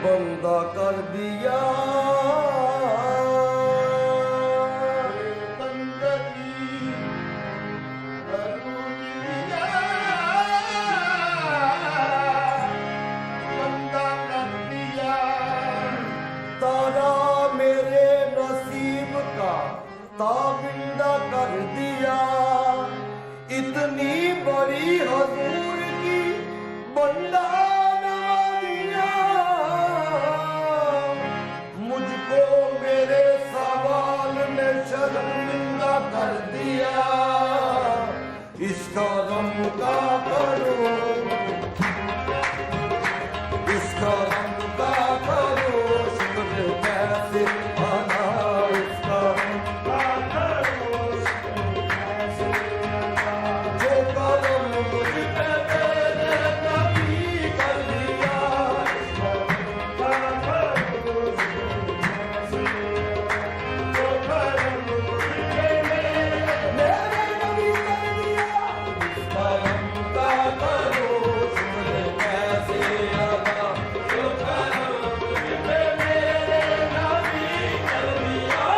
बंदा कर दिया बंदगी बंदा कर दिया तारा मेरे नसीब का ताबिंदा कर दिया इतनी बड़ी हजूर की बंदा नवाजिया मुझको मेरे सवाल ने शर्मिंदा कर दिया इसका गम का करो इसका गम का करो शुक्र कैसे आना इसका गम का करो जो करम मुझ पे तेरे नबी कर दिया इसका गम का करो जो करम मुझ पे मेरे नबी कर दिया इसका गम का करो शुक्र कैसे आना जो करम मुझ पे मेरे नबी कर दिया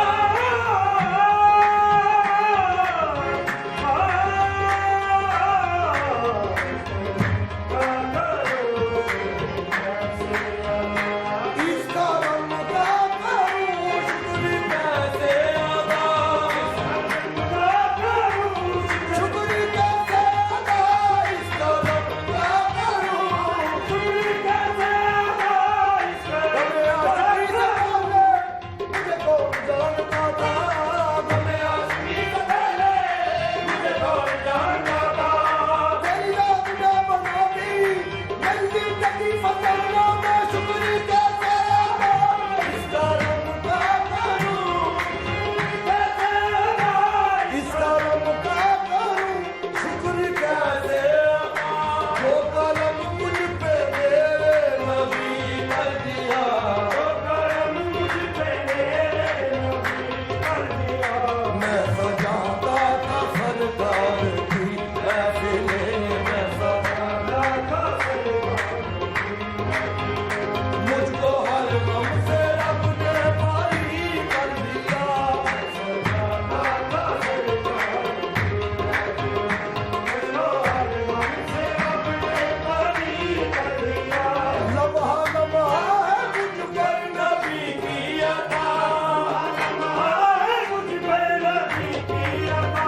इसका गम का करो शुक्र कैसे अदा शुक्र कैसे अदा इसका गम का करो शुक्र कैसे अदा इसका गम आशिकी से पहले मुझे कौन जानता था गम आशिकी से पहले मुझे कौन जानता था तेरी याद ने बना दी मेरी जिंदगी फसलों में शुक्र कैसे अदा इसका गम का करो कैसे अदा इसका गम का करो शुक्र कैसे अदा जो कलम मुझ पे मेरे नबी कर दिया जो कलम मुझ पे मेरे नबी कर दिया मैं सजाता था सरकार की महफिले मैं सजाता था मुझको हर गम से रब ने भारी कर दिया सजाता था सरकार मुझको हर गम से रब ने भारी कर दिया लम्हा लम्हा है मुझ पर नबी की अता लम्हा है मुझ पर नबी की अता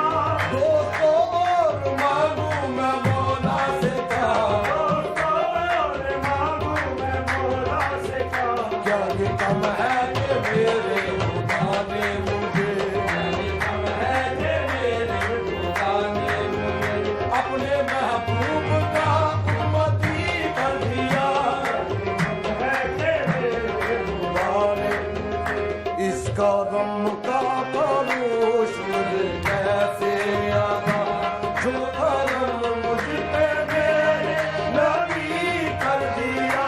दोस्तों और मांगू मैं मौला से क्या दोस्तों और मांगू मैं मौला से क्या ये कम है कि मेरे खुदा ने मुझे क्या ये कम है कि मेरे खुदा ने मुझे अपने महबूब का उम्मती कर दिया है कि मेरे खुदा ने इसका गम का करो शुक्र कैसे अदा जो करम मुझ पे मेरे नबी कर दिया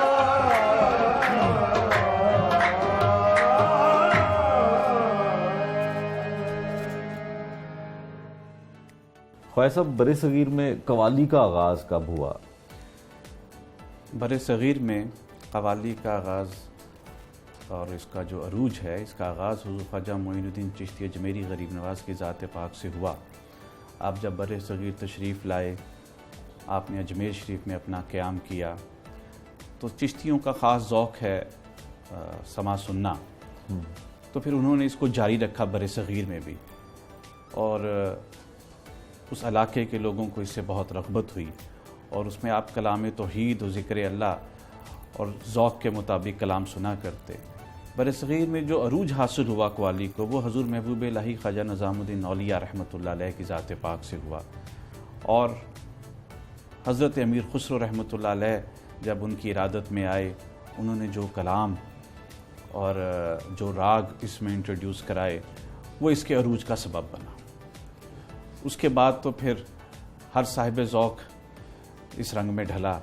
ख्वाजा साहब, बड़े सगीर में कवाली का आगाज़ कब हुआ? बर सग़ीर में कवाली का आगाज़ और इसका जो अरूज है, इसका आगाज़ हुज़ूर ख्वाजा मोइनुद्दीन चिश्ती अजमेरी गरीब नवाज़ की ज़ात पाक से हुआ। आप जब बर सग़ीर तशरीफ़ लाए, आपने अजमेर शरीफ में अपना क़याम किया, तो चिश्तियों का ख़ास ज़ौक़ है समा सुनना, तो फिर उन्होंने इसको जारी रखा बर सग़ीर में भी, और उस इलाके के लोगों को इससे बहुत रग़बत हुई, और उसमें आप कलाम तौहीद और ज़िक्र अल्लाह और ज़ौक़ के मुताबिक कलाम सुना करते। बर सग़ीर में जो अरूज हासिल हुआ कवाली को, वो हज़ूर महबूब इलाही ख्वाजा निज़ामुद्दीन औलिया रहमतुल्लाह अलैह की ज़ात पाक से हुआ। और हज़रत अमीर खुसरो रहमतुल्लाह अलैह जब उनकी इरादत में आए, उन्होंने जो कलाम और जो राग इसमें इंट्रोड्यूस कराए, वो इसके अरूज का सबब बना। उसके बाद तो फिर हर साहिब ज़ौक़ इस रंग में ढला,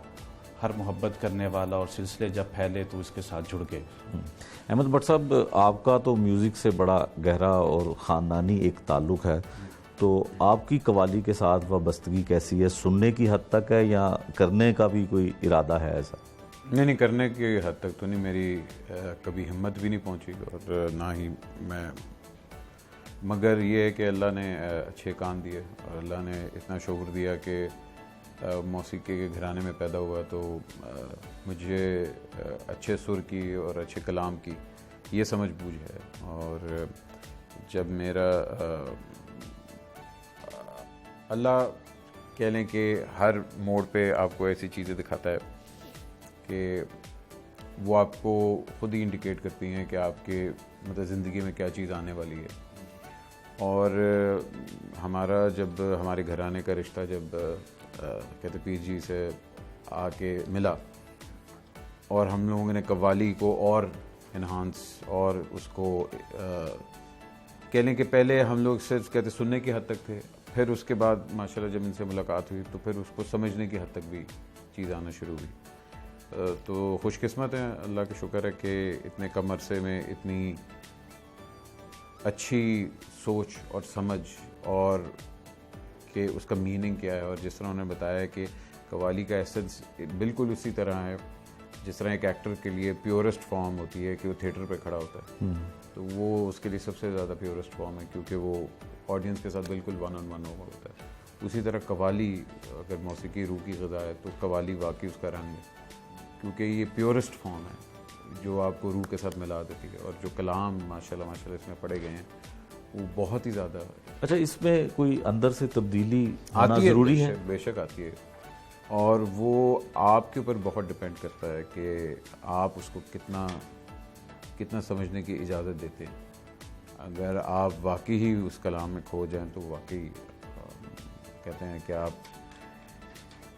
हर मोहब्बत करने वाला और सिलसिले जब फैले तो इसके साथ जुड़ गए। अहमद भट्ट साहब, आपका तो म्यूज़िक से बड़ा गहरा और ख़ानदानी एक ताल्लुक़ है, तो आपकी कवाली के साथ वाबस्तगी कैसी है? सुनने की हद तक है या करने का भी कोई इरादा है ऐसा? नहीं करने की हद तक तो नहीं, मेरी कभी हिम्मत भी नहीं पहुंची और ना ही मैं, मगर ये है कि अल्लाह ने अच्छे कान दिए और अल्लाह ने इतना शौक़ दिया कि मौसीकी के घराने में पैदा हुआ, तो मुझे अच्छे सुर की और अच्छे कलाम की ये समझ बूझ है। और जब मेरा अल्लाह कह लें कि हर मोड़ पे आपको ऐसी चीज़ें दिखाता है कि वो आपको ख़ुद ही इंडिकेट करती हैं कि आपके मतलब ज़िंदगी में क्या चीज़ आने वाली है। और हमारा जब हमारे घराने का रिश्ता जब कहते पीर जी से आके मिला और हम लोगों ने कव्वाली को और इन्हांस और उसको कह लें कि पहले हम लोग सिर्फ कहते सुनने की हद तक थे, फिर उसके बाद माशाल्लाह जब इनसे मुलाकात हुई तो फिर उसको समझने की हद तक भी चीज़ आना शुरू हुई। तो खुशकिस्मत हैं, अल्लाह का शुक्र है कि इतने कम अरसे में इतनी अच्छी सोच और समझ और कि उसका मीनिंग क्या है। और जिस तरह उन्होंने बताया कि कव्वाली का एसेंस बिल्कुल उसी तरह है जिस तरह एक एक्टर के लिए प्योरेस्ट फॉर्म होती है कि वो थिएटर पे खड़ा होता है, तो वो उसके लिए सबसे ज़्यादा प्योरेस्ट फॉर्म है क्योंकि वो ऑडियंस के साथ बिल्कुल वन ऑन वन होता है। उसी तरह कव्वाली अगर मौसीकी रूह की ग़िज़ा है तो कव्वाली वाकई उसका रंग है क्योंकि ये प्योरेस्ट फॉर्म है जो आपको रूह के साथ मिला देती है। और जो कलाम माशाल्लाह माशाल्लाह इसमें पढ़े गए हैं वो बहुत ही ज़्यादा। अच्छा, इसमें कोई अंदर से तब्दीली आना आती है, ज़रूरी है? बेशक आती है और वो आपके ऊपर बहुत डिपेंड करता है कि आप उसको कितना समझने की इजाज़त देते हैं। अगर आप वाकई ही उस कलाम में खो जाएं तो वाकई कहते हैं कि आप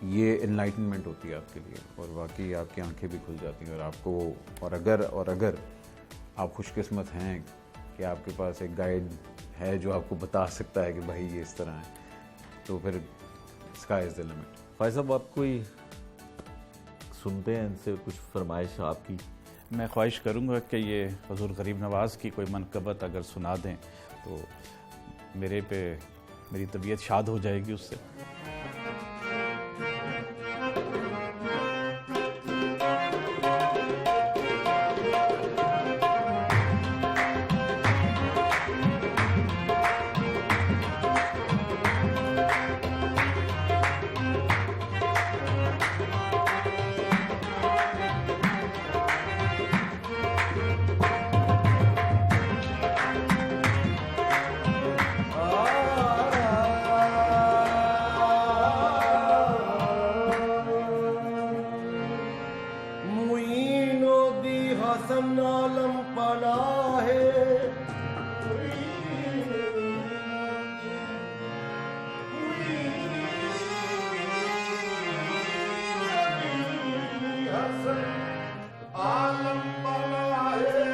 ये इनलाइटनमेंट होती है आपके लिए और वाकई आपकी आंखें भी खुल जाती हैं और आपको और अगर आप खुशकिस्मत हैं कि आपके पास एक गाइड है जो आपको बता सकता है कि भाई ये इस तरह है, तो फिर sky is the limit. Faiz साहब, आप कोई सुनते हैं इनसे कुछ फरमाइश आपकी? मैं ख्वाहिश करूँगा कि ये हुज़ूर गरीब नवाज़ की कोई मनकबत अगर सुना दें तो मेरी तबीयत शाद हो जाएगी उससे। हसन आलम पना है हसन आलम पना है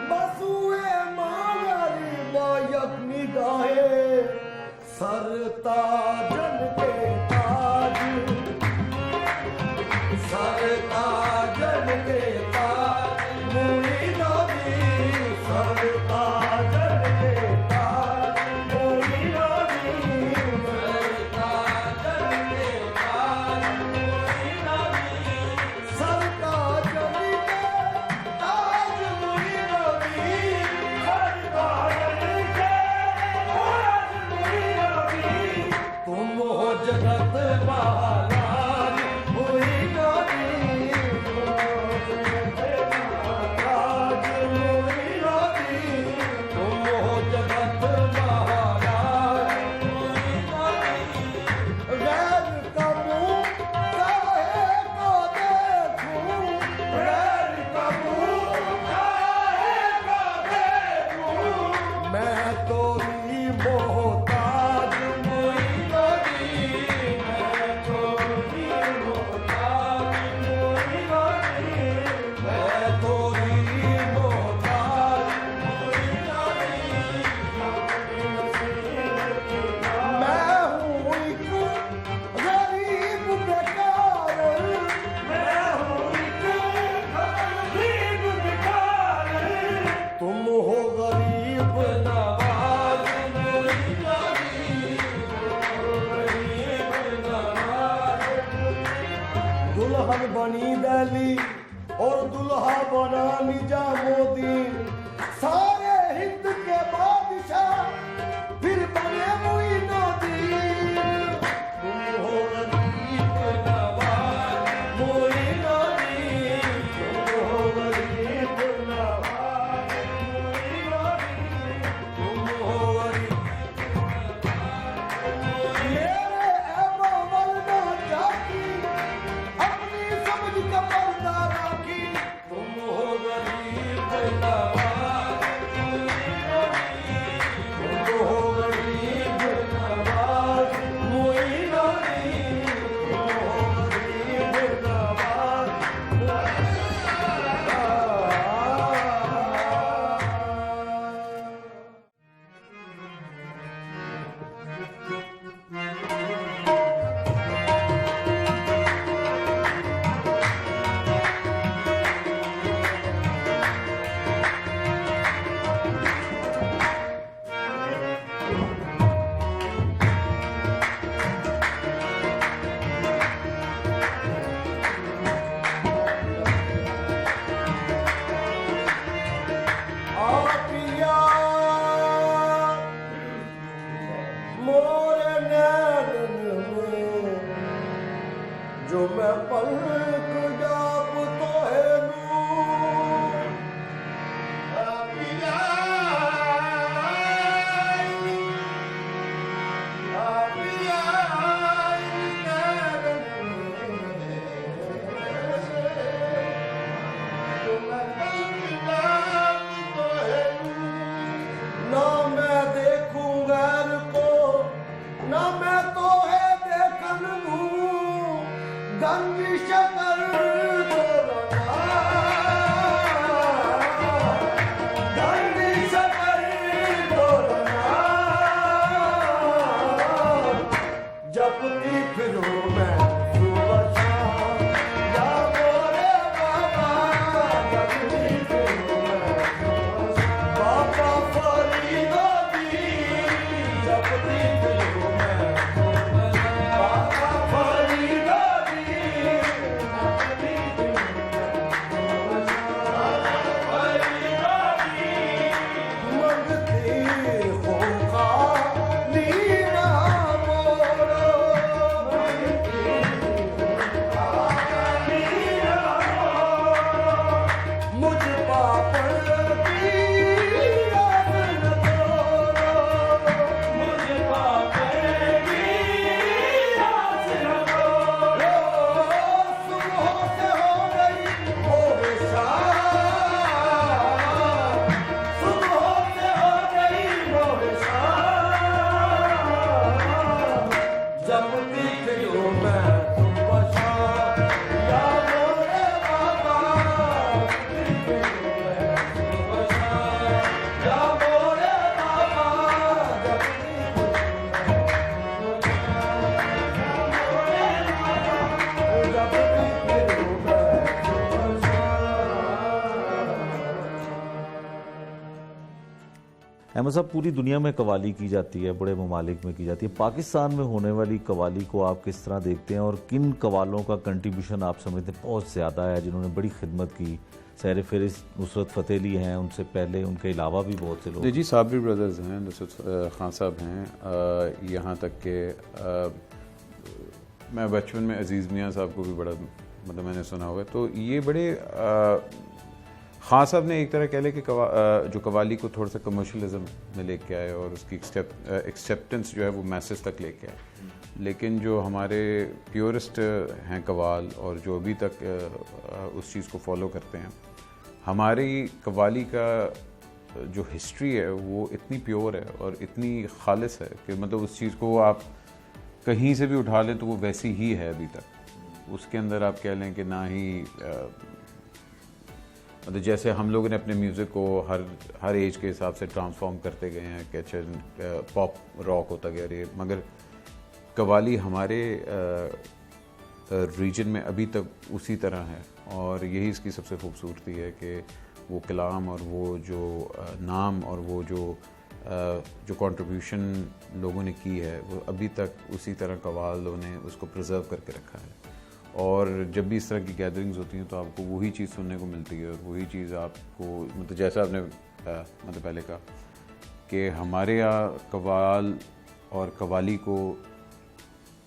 बसुए मारी बायक निगाहे सरताजन के ताज सरताजन के ताज मुई नबी बनी दिल्ली और दुल्हा बना निजामुद्दीन। सारे हिंद के बादशाह फिर बने मोइनुद्दीन। तुम हो गरीब नवाज मोइनुद्दीन, तुम हो गरीब नवाज मोइनुद्दीन, तुम हो गरीब। मेरे ऐबो वल्दा जाकी अपनी समझ का पर्दा राखी। तुम हो गरीब नवाज मोइनुद्दीन, तुम हो गरीब नवाज मोइनुद्दीन, तुम हो गरीब नवाज आपिया मोरे नैनन में जो मैं पलक जाप तो है नूर। आपिया आपिया नैनन में जो मैं पलक जाप तो है नूर। ना मैं देखूं गैर को, ना मैं तो है देखन दूं। गंगी शकर तो रखा, गंगी शकर तो रखा। जपती फिरूं मैं सुबह शाम, या मोरे बाबा। जपती फिरूं मैं सुबह शाम, बाबा फरीदुद्दीन। जपती फिरूं मैं सुबह शाम, बाबा फरीदुद्दीन। जपती फिरूं मैं सुबह शाम, बाबा फरीदुद्दीन। मंगती हूँ खाली ना मोरो, मंगती हूँ खाली ना मोरो। मुझ पापड़ की आस न तोड़ो, मुझ पापड़ की आस न तोड़ो। सुबह से हो गई मोरे शाम, सुबह से हो गई मोरे शाम। जपती फिरूं मैं सुबह शाम, या मोरे बाबा। जपती फिरूं मैं सुबह शाम, या मोरे बाबा। जपती फिरूं मैं सुबह शाम, या मोरे बाबा। जपती फिरूं मैं सुबह शाम। अहमद साहब, पूरी दुनिया में कवाली की जाती है, बड़े ममालिक में की जाती है। पाकिस्तान में होने वाली कवाली को आप किस तरह देखते हैं और किन कवालों का कंट्रीब्यूशन आप समझते हैं बहुत ज़्यादा है, जिन्होंने बड़ी खिदमत की? सैर फहरिस्त नुसरत फ़तेह अली हैं, उनसे पहले उनके अलावा भी बहुत से लोग। जी, साबरी ब्रदर्स हैं, नुसरत खान साहब हैं। यहाँ तक कि मैं बचपन में अजीज़ मियाँ साहब को भी बड़ा मतलब मैंने सुना हुआ है। तो ये बड़े खान साहब ने एक तरह कह लें कि जो कवाली को थोड़ा सा कमर्शलिज्म में लेके आए और उसकी एक्सेप्टेंस जो है वो मैसेज तक लेके आए। लेकिन जो हमारे प्योरिस्ट हैं कवाल और जो अभी तक उस चीज़ को फॉलो करते हैं, हमारी कवाली का जो हिस्ट्री है वो इतनी प्योर है और इतनी खालिस है कि मतलब उस चीज़ को आप कहीं से भी उठा लें तो वो वैसी ही है अभी तक। उसके अंदर आप कह लें कि ना ही मतलब जैसे हम लोगों ने अपने म्यूज़िक को हर एज के हिसाब से ट्रांसफॉर्म करते गए हैं कि अच्छा पॉप रॉक होता गया रे, मगर कवाली हमारे रीजन में अभी तक उसी तरह है। और यही इसकी सबसे खूबसूरती है कि वो कलाम और वो जो नाम और वो जो कंट्रीब्यूशन लोगों ने की है वो अभी तक उसी तरह कवालों ने उसको प्रिजर्व करके रखा है। और जब भी इस तरह की गैदरिंग्स होती हैं तो आपको वही चीज़ सुनने को मिलती है और वही चीज़ आपको मतलब जैसा आपने मतलब पहले कहा कि हमारे यहाँ कव्वाल और कव्वाली को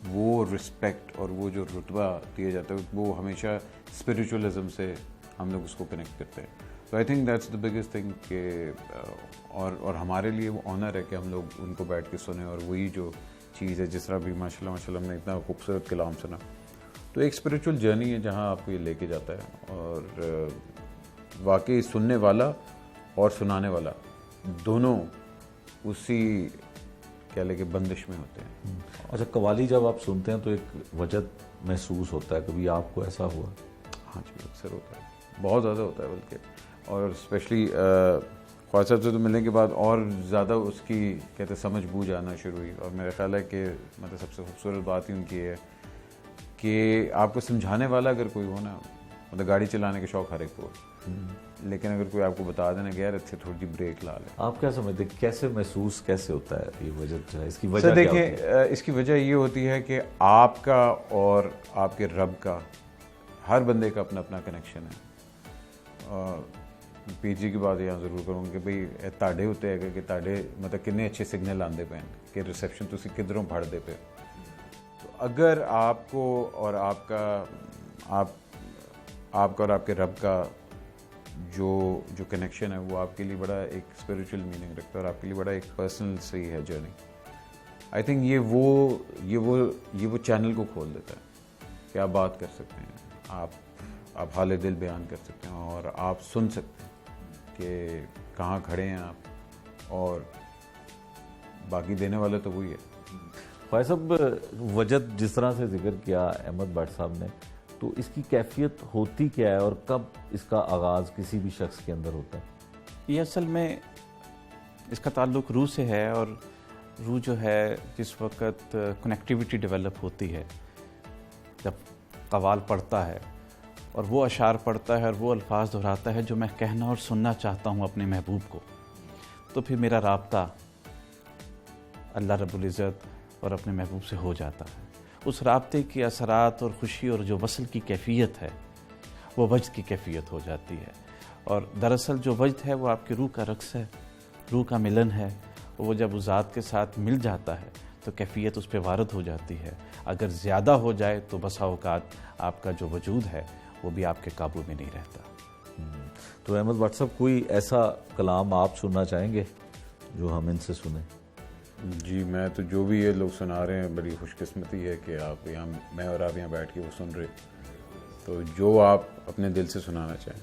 वो रिस्पेक्ट और वो जो रुतबा दिया जाता है वो हमेशा स्पिरिचुअलिज्म से हम लोग उसको कनेक्ट करते हैं। तो I think that's the biggest thing कि और हमारे लिए वो ऑनर है कि हम लोग उनको बैठ के सुने और वही जो चीज़ है जिस तरह भी माशाल्लाह माशाल्लाह हमने इतना खूबसूरत कलाम सुना। तो एक स्पिरिचुअल जर्नी है जहाँ आपको ये लेके जाता है और वाकई सुनने वाला और सुनाने वाला दोनों उसी क्या लेके बंदिश में होते हैं। अच्छा, कव्वाली जब आप सुनते हैं तो एक वजद महसूस होता है, कभी आपको ऐसा हुआ? हाँ जी, अक्सर होता है, बहुत ज़्यादा होता है बल्कि, और स्पेशली ख्वाजा साहब से तो मिलने के बाद और ज़्यादा उसकी कहते समझ बूझ आना शुरू हुई। और मेरा ख्याल है कि मतलब सबसे खूबसूरत बात ही उनकी है कि आपको समझाने वाला अगर कोई हो ना, मतलब गाड़ी चलाने के शौक हर एक को, लेकिन अगर कोई आपको बता देना कि यार अच्छे थोड़ी ब्रेक ला ले, आप क्या समझते, कैसे महसूस कैसे होता है ये वजह जो है, इसकी सर वजह क्या होती है? देखिए, इसकी वजह ये होती है कि आपका और आपके रब का, हर बंदे का अपना अपना कनेक्शन है। पीजी की बात यहाँ ज़रूर करूँगी कि भाई ताड़े होते हैं कि ताड़े मतलब कितने अच्छे सिग्नल आते पे कि रिसेप्शन तुसी किधरों फड़ते पे। तो अगर आपको और आपका और आपके रब का जो कनेक्शन है वो आपके लिए बड़ा एक स्पिरिचुअल मीनिंग रखता है और आपके लिए बड़ा एक पर्सनल सही है जर्नी। आई थिंक ये वो चैनल को खोल देता है कि आप बात कर सकते हैं, आप हाल दिल बयान कर सकते हैं और आप सुन सकते हैं कि कहाँ खड़े हैं आप, और बाकी देने वाला तो वही है। ख्वाजा साहब, वजद जिस तरह से जिक्र किया अहमद भट्ट साहब ने, तो इसकी कैफियत होती क्या है और कब इसका आगाज़ किसी भी शख्स के अंदर होता है? ये असल में इसका ताल्लुक रूह से है, और रूह जो है जिस वक्त कनेक्टिविटी डेवलप होती है, जब कव्वाल पढ़ता है और वो अशार पढ़ता है और वो अल्फाज दोहराता है जो मैं कहना और सुनना चाहता हूँ अपने महबूब को, तो फिर मेरा राब्ता अल्लाह रब्बुल इज़्ज़त और अपने महबूब से हो जाता है। उस राब्ते के असरात और ख़ुशी और जो वसल की कैफियत है वो वजद की कैफियत हो जाती है। और दरअसल जो वजद है वो आपकी रूह का रक्स है, रूह का मिलन है। वो जब उस ज़ात के साथ मिल जाता है तो कैफियत उस पर वारद हो जाती है। अगर ज़्यादा हो जाए तो बसा औकात आपका जो वजूद है वो भी आपके काबू में नहीं रहता। तो अहमद भट्ट साहब, कोई ऐसा कलाम आप सुनना चाहेंगे जो हम इनसे सुने? जी, मैं तो जो भी ये लोग सुना रहे हैं बड़ी खुशकिस्मती है कि आप यहाँ, मैं और आप यहाँ बैठ के वो सुन रहे, तो जो आप अपने दिल से सुनाना चाहें।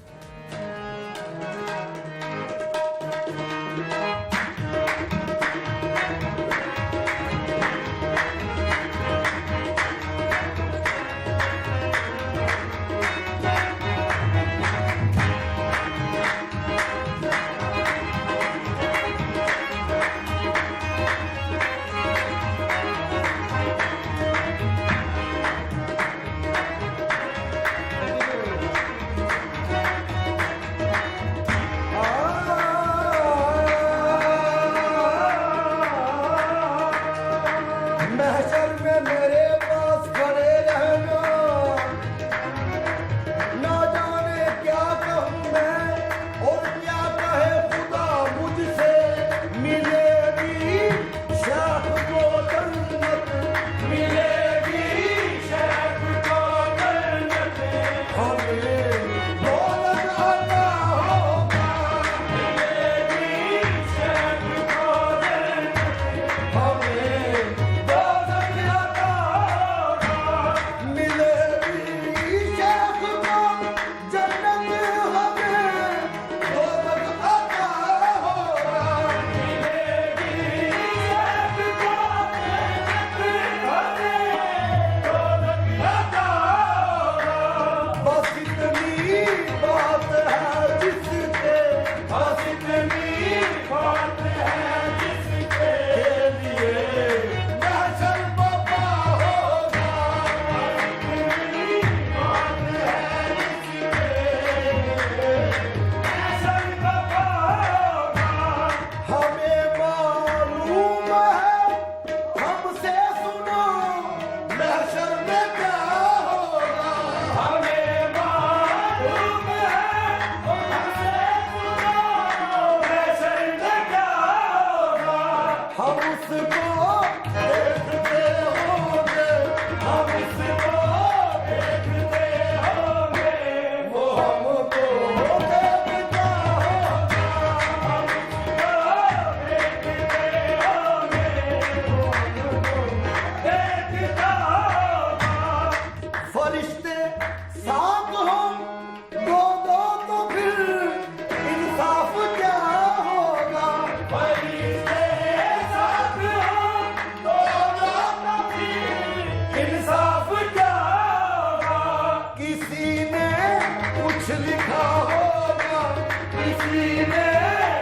किसी ने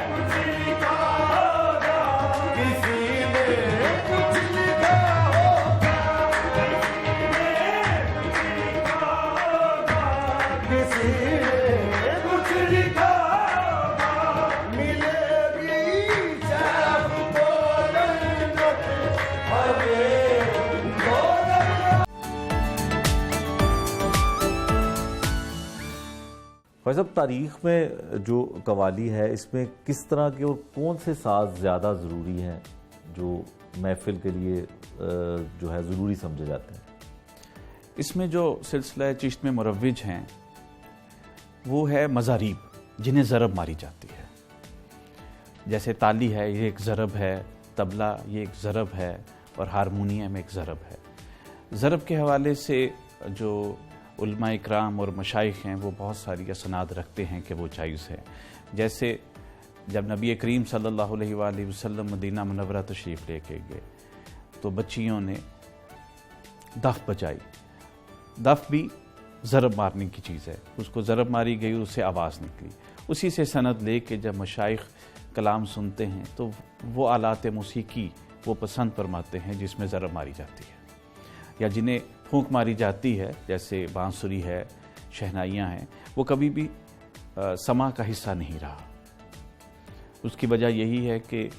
कुछ लिखा होगा, किसी ने कुछ लिखा होगा, किसी ने कुछ लिखा होगा, मिलेगी शर्फ को जन्नत हमें दौलत। भाई साहब, तारीख में जो कवाली है इसमें किस तरह के और कौन से साज ज़्यादा ज़रूरी हैं जो महफिल के लिए जो है ज़रूरी समझे जाते हैं? इसमें जो सिलसिला चिश्त में मुरव्विज हैं वो है मज़ारीब, जिन्हें ज़रब मारी जाती है। जैसे ताली है, ये एक ज़रब है, तबला ये एक ज़रब है, और हारमोनियम एक ज़रब है। ज़रब के हवाले से जो उलमा इकराम और मशाइख हैं वो बहुत सारी असनाद रखते हैं कि वो जायज़ है। जैसे जब नबी करीम सल्लल्लाहु अलैहि वसल्लम मदीना मुनव्वरा तशरीफ़ लेके गए तो बच्चियों ने दफ बजाई। दफ भी ज़रब मारने की चीज़ है, उसको ज़रब मारी गई, उससे आवाज़ निकली। उसी से सनद ले के जब मशाइख कलाम सुनते हैं तो वो आलात मौसीकी वो पसंद फरमाते हैं जिसमें ज़रब मारी जाती है, या जिन्हें फूंक मारी जाती है, जैसे बांसुरी है, शहनाइयाँ हैं, वो कभी भी समा का हिस्सा नहीं रहा। उसकी वजह यही है कि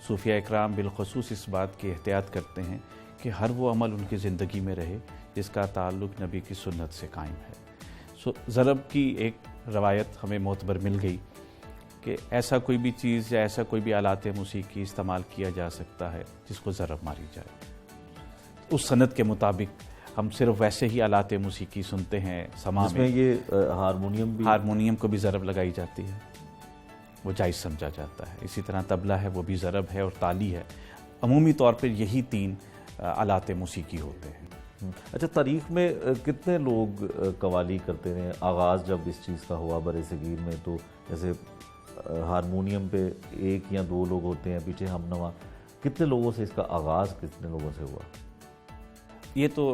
सूफिया इकराम बिलखसूस इस बात की एहतियात करते हैं कि हर वो अमल उनकी ज़िंदगी में रहे जिसका ताल्लुक़ नबी की सुन्नत से कायम है। सो ज़रब की एक रवायत हमें मोतबर मिल गई कि ऐसा कोई भी चीज़ या ऐसा कोई भी आलात मौसीकी इस्तेमाल किया जा सकता है जिसको ज़रब मारी जाए। उस सनद के मुताबिक हम सिर्फ वैसे ही आलात मौसीकी सुनते हैं समा में। इसमें ये हारमोनियम को भी ज़रब लगाई जाती है, वो जायज़ समझा जाता है। इसी तरह तबला है, वो भी ज़रब है, और ताली है। अमूमी तौर पर यही तीन आलात मौसीकी होते हैं। अच्छा, तारीख में कितने लोग कवाली करते हैं? आगाज़ जब इस चीज़ का हुआ बरसगीर में तो जैसे हारमोनियम पे एक या दो लोग होते हैं, पीछे हमनवा, कितने लोगों से इसका आगाज़ कितने लोगों से हुआ? ये तो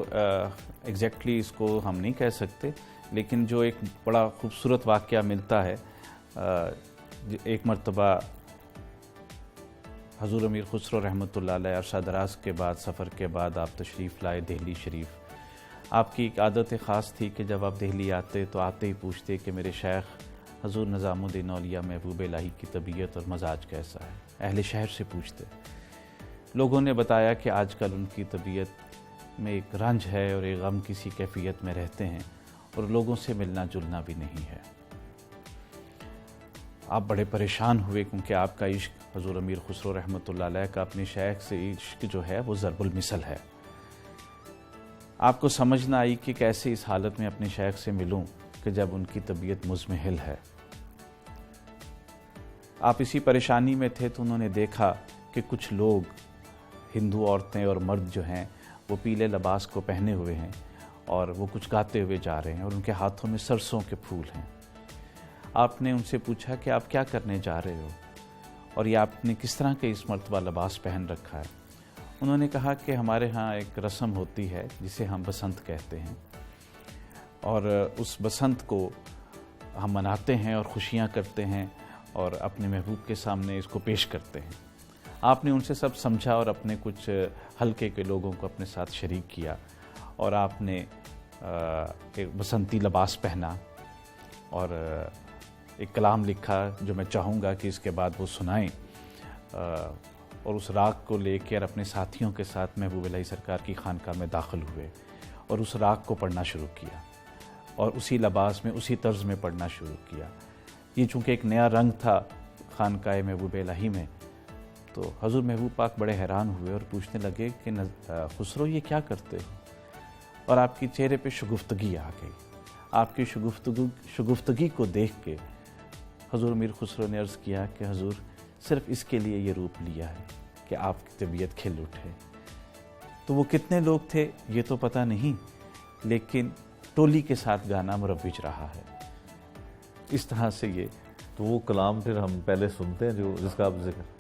एग्जैक्टली इसको हम नहीं कह सकते, लेकिन जो एक बड़ा खूबसूरत वाक़या मिलता है, एक मरतबा हज़ूर अमीर खुसरो रहमतुल्लाह अलैह अरसा दराज के बाद, सफ़र के बाद आप तशरीफ़ लाए दिल्ली शरीफ। आपकी एक आदत ख़ास थी कि जब आप दिल्ली आते तो आते ही पूछते कि मेरे शेख हज़ूर निज़ामुद्दीन औलिया महबूब इलाही की तबीयत और मजाज कैसा है। अहले शहर से पूछते। लोगों ने बताया कि आजकल उनकी तबीयत में एक रंज है और एक गम किसी कैफियत में रहते हैं और लोगों से मिलना जुलना भी नहीं है। आप बड़े परेशान हुए क्योंकि आपका इश्क हज़ूर अमीर खुसरो रहमतुल्लाह अलैह का अपने शेख से इश्क जो है वो ज़रबुल मिसल है। आपको समझ ना आई कि कैसे इस हालत में अपने शेख से मिलूं कि जब उनकी तबीयत मुज़महिल है। आप इसी परेशानी में थे तो उन्होंने देखा कि कुछ लोग, हिंदू औरतें और मर्द जो हैं, वो पीले लिबास को पहने हुए हैं और वो कुछ गाते हुए जा रहे हैं और उनके हाथों में सरसों के फूल हैं। आपने उनसे पूछा कि आप क्या करने जा रहे हो और ये आपने किस तरह के इस मर्तबा लिबास पहन रखा है। उन्होंने कहा कि हमारे यहाँ एक रस्म होती है जिसे हम बसंत कहते हैं और उस बसंत को हम मनाते हैं और खुशियाँ करते हैं और अपने महबूब के सामने इसको पेश करते हैं। आपने उनसे सब समझा और अपने कुछ हल्के के लोगों को अपने साथ शरीक किया और आपने एक बसंती लिबास पहना और एक कलाम लिखा जो मैं चाहूँगा कि इसके बाद वो सुनाएं, और उस राग को लेकर अपने साथियों के साथ महबूब इलाही सरकार की खानकाह में दाखिल हुए और उस राग को पढ़ना शुरू किया और उसी लिबास में उसी तर्ज में पढ़ना शुरू किया। ये चूँकि एक नया रंग था खानकाह महबूब इलाही में, तो हज़ूर महबूब पाक बड़े हैरान हुए और पूछने लगे कि खुसरो ये क्या करते हो, और आपकी चेहरे पे शगुफ्तगी आ गई। आपकी शगुफ्तगी को देख के हज़ूर मीर खुसरो ने अर्ज़ किया कि हज़ूर सिर्फ़ इसके लिए ये रूप लिया है कि आपकी तबीयत खिल उठे। तो वो कितने लोग थे ये तो पता नहीं, लेकिन टोली के साथ गाना मुरव्विज रहा है। इस तरह से ये तो वो कलाम फिर हम पहले सुनते हैं जो जिसका आप जिक्र।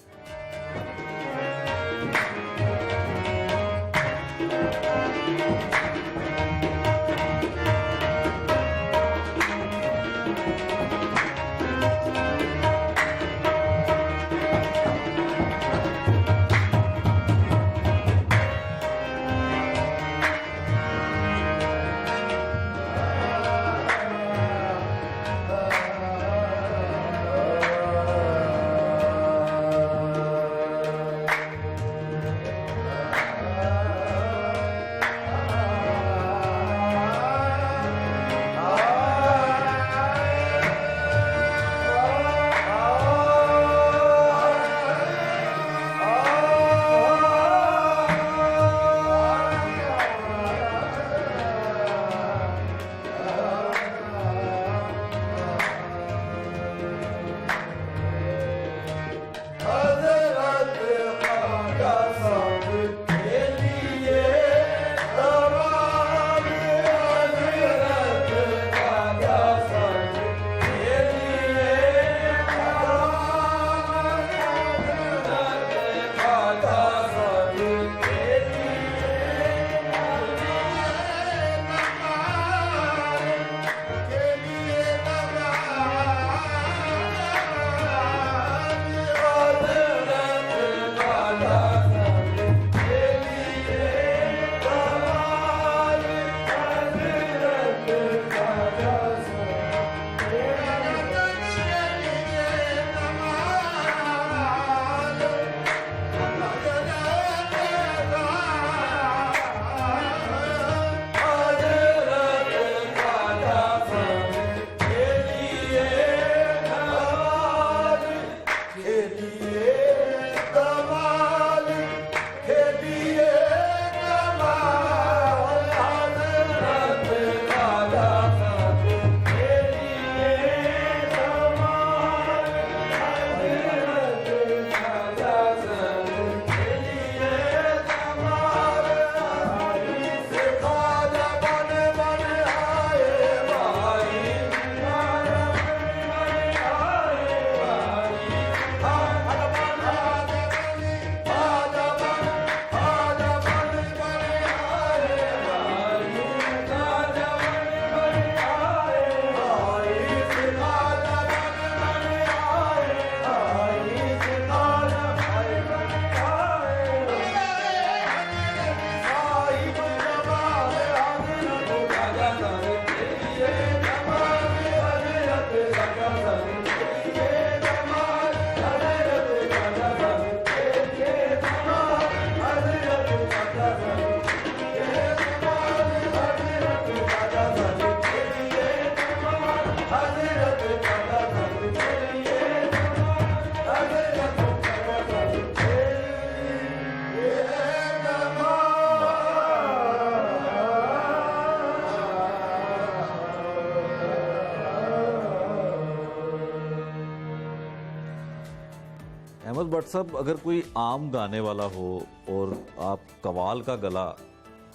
अहमद भट्ट साहब, अगर कोई आम गाने वाला हो और आप कवाल का गला,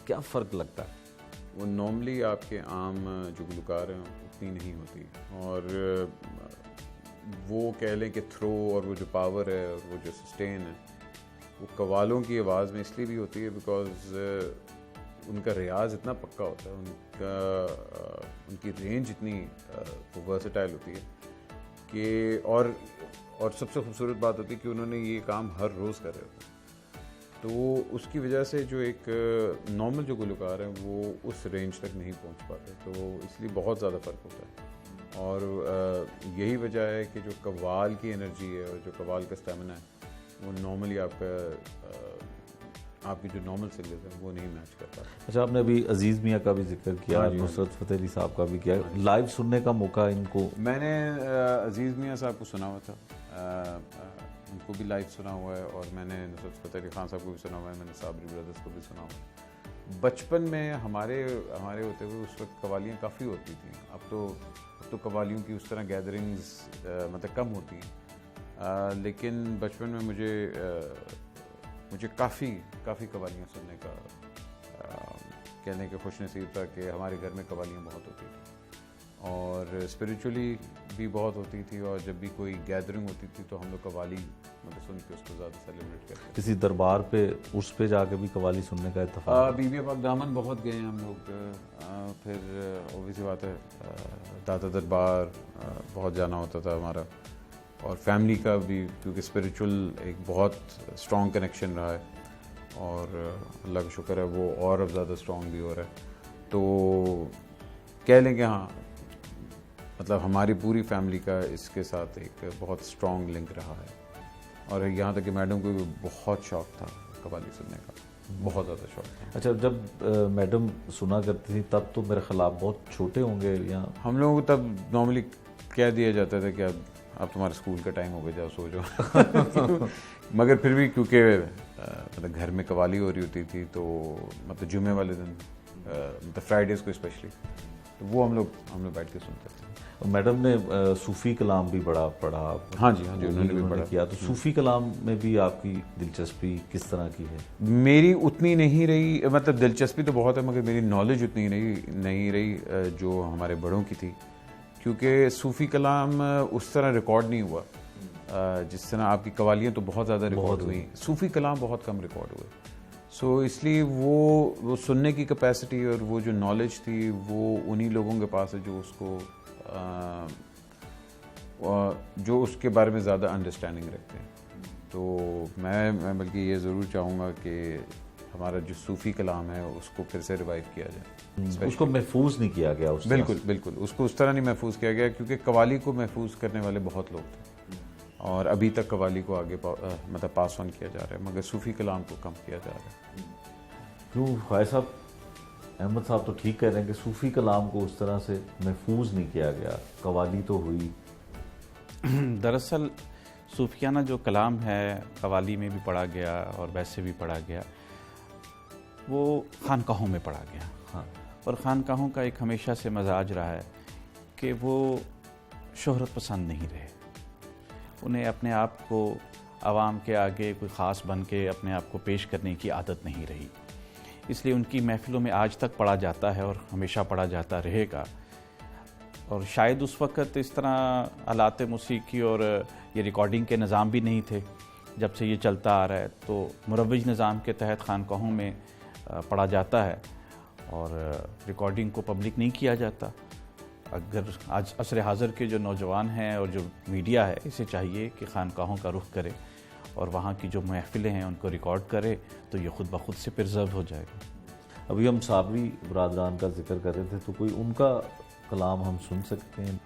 क्या फ़र्क लगता है? वो नॉर्मली आपके आम जो गुलकार हैं उतनी नहीं होती, और वो कह लें कि थ्रो और वो जो पावर है और वो जो सस्टेन है वो कवालों की आवाज़ में इसलिए भी होती है बिकॉज उनका रियाज इतना पक्का होता है, उनकी रेंज इतनी वर्सेटाइल होती है कि और सबसे खूबसूरत बात होती है कि उन्होंने ये काम हर रोज़ कर रहे होते हैं, तो उसकी वजह से जो एक नॉर्मल जो गुलकार हैं वो उस रेंज तक नहीं पहुंच पाते, तो इसलिए बहुत ज़्यादा फ़र्क होता है। और यही वजह है कि जो कव्वाल की एनर्जी है और जो कव्वाल का स्टेमिना है वो नॉर्मली आपकी जो नॉर्मल सिंगर्स हैं वो नहीं मैच कर पाते। अच्छा, आपने अभी अजीज़ मियाँ का भी जिक्र किया, हाँ जी, नुसरत फ़तेह अली साहब का भी किया, लाइव सुनने का मौका इनको? मैंने अजीज़ मियाँ साहब को सुना हुआ था, उनको भी लाइव सुना हुआ है, और मैंने नुसरत फ़तेह अली खान साहब को भी सुना हुआ है, मैंने साबरी ब्रदर्स को भी सुना हुआ है। बचपन में हमारे होते हुए उस वक्त कवालियाँ काफ़ी होती थी, अब तो कवालियों की उस तरह गैदरिंग्स मतलब कम होती हैं, लेकिन बचपन में मुझे काफ़ी कवालियाँ सुनने का कहने के खुश नसीब था कि हमारे घर में कवालियाँ बहुत होती थी और स्पिरिचुअली भी बहुत होती थी, और जब भी कोई गैदरिंग होती थी तो हम लोग कवाली मतलब सुन के उसको ज़्यादा सेलिब्रेट करते थे। किसी दरबार पे उस पे जाके भी कवाली सुनने का इत्तेफाक? बीबी पाक दामन बहुत गए हैं हम लोग, फिर ओबीसी बात है दादा दरबार बहुत जाना होता था हमारा, और फैमिली का भी, क्योंकि स्पिरिचुअल एक बहुत स्ट्रॉन्ग कनेक्शन रहा है, और अल्लाह का शुक्र है वो और अब ज़्यादा स्ट्रॉन्ग भी हो रहा है। तो कह लें कि हाँ, मतलब हमारी पूरी फैमिली का इसके साथ एक बहुत स्ट्रॉन्ग लिंक रहा है, और यहाँ तक कि मैडम को भी बहुत शौक़ था कव्वाली सुनने का, बहुत ज़्यादा शौक़ था। अच्छा, जब मैडम सुना करती थी तब तो मेरे ख़िलाफ़ बहुत छोटे होंगे, या हम लोगों को तब नॉर्मली कह दिया जाता था कि अब तुम्हारे स्कूल का टाइम हो गया, जाओ सो जाओ मगर फिर भी क्योंकि मतलब घर में कवाली हो रही होती थी, तो मतलब जुमे वाले दिन मतलब फ्राइडेज़ को स्पेशली, तो वो हम लोग बैठ के सुनते थे। मैडम ने सूफ़ी कलाम भी बड़ा पढ़ा? हाँ जी, उन्होंने भी पढ़ा किया। तो सूफ़ी कलाम में भी आपकी दिलचस्पी किस तरह की है? मेरी उतनी नहीं रही, मतलब दिलचस्पी तो बहुत है मगर मेरी नॉलेज उतनी नहीं रही जो हमारे बड़ों की थी, क्योंकि सूफ़ी कलाम उस तरह रिकॉर्ड नहीं हुआ जिस तरह आपकी कवालियाँ तो बहुत ज़्यादा रिकॉर्ड हुई, सूफ़ी कलाम बहुत कम रिकॉर्ड हुए। सो इसलिए वो सुनने की कैपेसिटी और वो जो नॉलेज थी वो उन्हीं लोगों के पास है जो उसको जो उसके बारे में ज़्यादा अंडरस्टैंडिंग रखते हैं। तो मैं बल्कि ये ज़रूर चाहूँगा कि हमारा जो सूफ़ी कलाम है उसको फिर से रिवाइव किया जाए। उसको महफूज नहीं किया गया उस तरह। बिल्कुल उसको उस तरह नहीं महफूज किया गया, क्योंकि कवाली को महफूज करने वाले बहुत लोग थे और अभी तक कवाली को आगे मतलब पास ऑन किया जा रहा है, मगर सूफ़ी कलाम को कम किया जा रहा है। क्यों भाई साहब? अहमद साहब तो ठीक कह रहे हैं कि सूफ़ी कलाम को उस तरह से महफूज नहीं किया गया, कवाली तो हुई। दरअसल सूफियाना जो कलाम है कवाली में भी पढ़ा गया और वैसे भी पढ़ा गया, वो खानकाहों में पढ़ा गया। हाँ, और खानकाहों का एक हमेशा से मजाज रहा है कि वो शोहरत पसंद नहीं रहे, उन्हें अपने आप को आवाम के आगे कोई ख़ास बन के अपने आप को पेश करने की आदत नहीं रही, इसलिए उनकी महफ़िलों में आज तक पढ़ा जाता है और हमेशा पढ़ा जाता रहेगा। और शायद उस वक़्त इस तरह आलात मौसीकी और ये रिकॉर्डिंग के निज़ाम भी नहीं थे। जब से ये चलता आ रहा है तो मुरव्वज निज़ाम के तहत खानकाहों में पढ़ा जाता है और रिकॉर्डिंग को पब्लिक नहीं किया जाता। अगर आज असर हाज़र के जो नौजवान हैं और जो मीडिया है, इसे चाहिए कि खानकाहों का रुख करे और वहाँ की जो महफ़िलें हैं उनको रिकॉर्ड करे, तो ये ख़ुद ब खुद से प्रिजर्व हो जाएगा। अभी हम साबरी बरादरान का जिक्र कर रहे थे, तो कोई उनका कलाम हम सुन सकते हैं?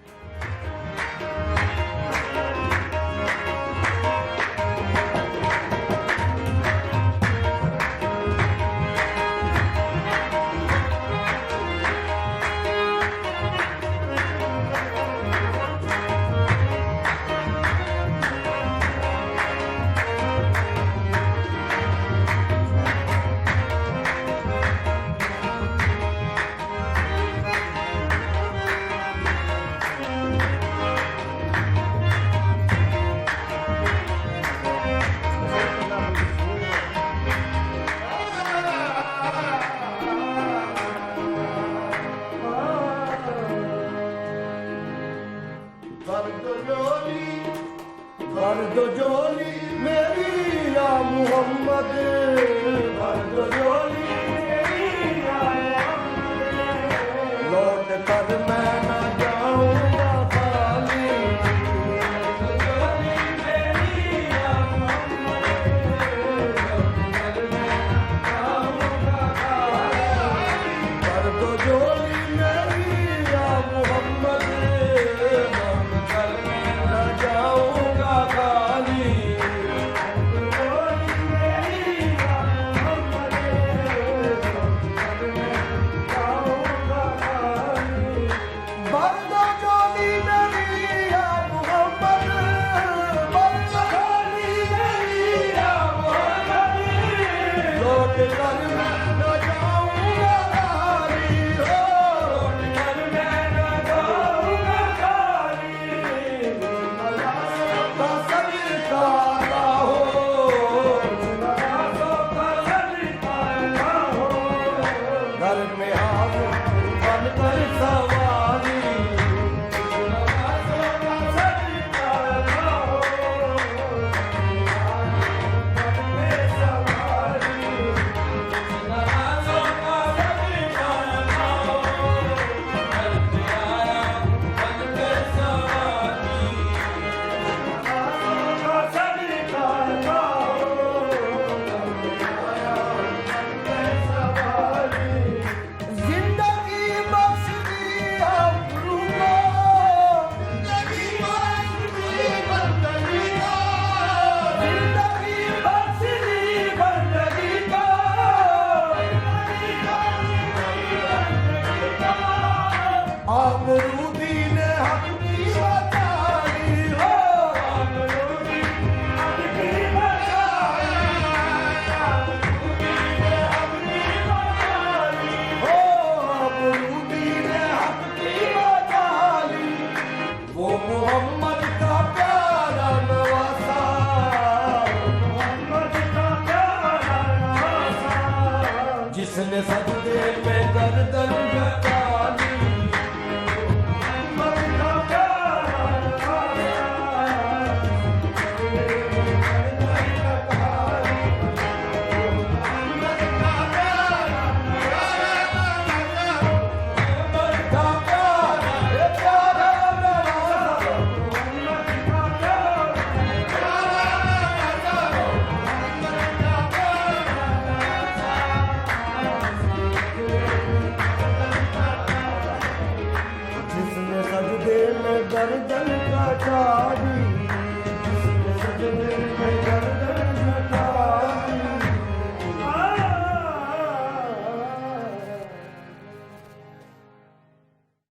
कर दो जोली मेरी या मोहम्मद, कर दो जोली मेरी या मोहम्मद, लौट कर मैं न जाऊंगा खाली, कर दो जोली मेरी या मोहम्मद, लौट कर मैं न जाऊंगा खाली, कर दो जोली मेरी या मोहम्मद, लौट कर मैं न जाऊंगा खाली, जोली मेरी या मोहम्मद, लौट कर मैं जाऊंगा खाली, भर दो जोली मेरी या मोहम्मद, भर दो जोली मेरी या मोहम्मद, लौट कर मैं न जाऊंगा खाली, हो लौट कर मैं न जाऊंगा खाली, नवाज़ों का सदका हो, नवाज़ों का सदका हो, घर में आओ बन कर सवारी, नवाज़ों का सदका हो, घर में सवारी, नवाज़ों का सदका हो, घर में आया बन कर सवारी, नवाज़ों का सदका हो, जिंदगी बख्श दी अब्रू को, जिंदगी बख्श दी बंदगी को, जिंदगी बख्श दी बंदगी को, आबरूदी ने हक की बचाई हो, आबरूदी हक की बचाई, आबरूदी ने हक की बचाई हो, आबरूदी ने हक की बचाई, वो मोहम्मद का प्यारा नवासा, मोहम्मद का प्यारा नवासा, जिसने सजदे में गर्दन झुका ली, मोहम्मद का प्यारा नवासा, गर्दन झुका ली, मोहम्मद का प्यारा नवासा, मोहम्मद का प्यारा नवासा, मोहम्मद का जिसने सजदे में गर्दन कटा दी,